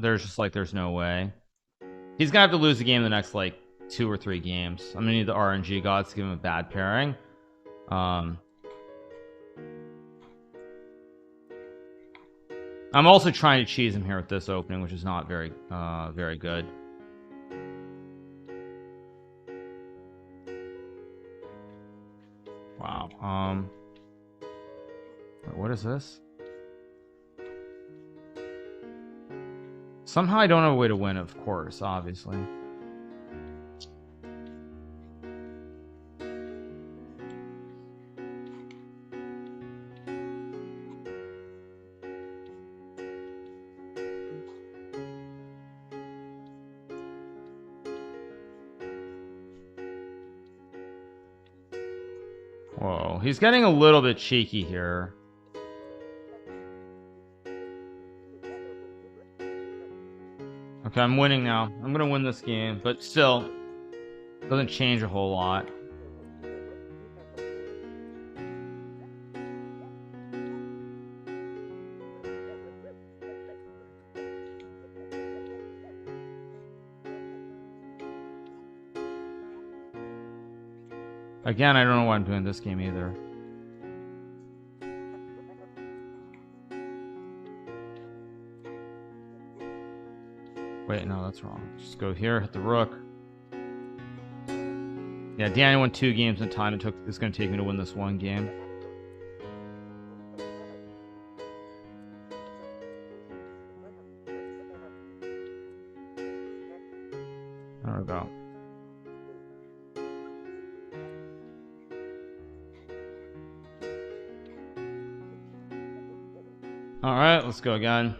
there's just like there's no way. He's gonna have to lose the game in the next like 2 or 3 games. I'm gonna need the RNG gods to give him a bad pairing. I'm also trying to cheese him here with this opening, which is not very very good. Wow. What is this? Somehow I don't have a way to win, of course, obviously. Whoa, he's getting a little bit cheeky here. Okay, I'm winning now. I'm gonna win this game, but still, doesn't change a whole lot. Again, I don't know why I'm doing this game either. Wait, no, that's wrong. Just go here, hit the rook. Yeah, Danny won 2 games in the time it's going to take me to win this 1 game. There we go. All right, let's go again.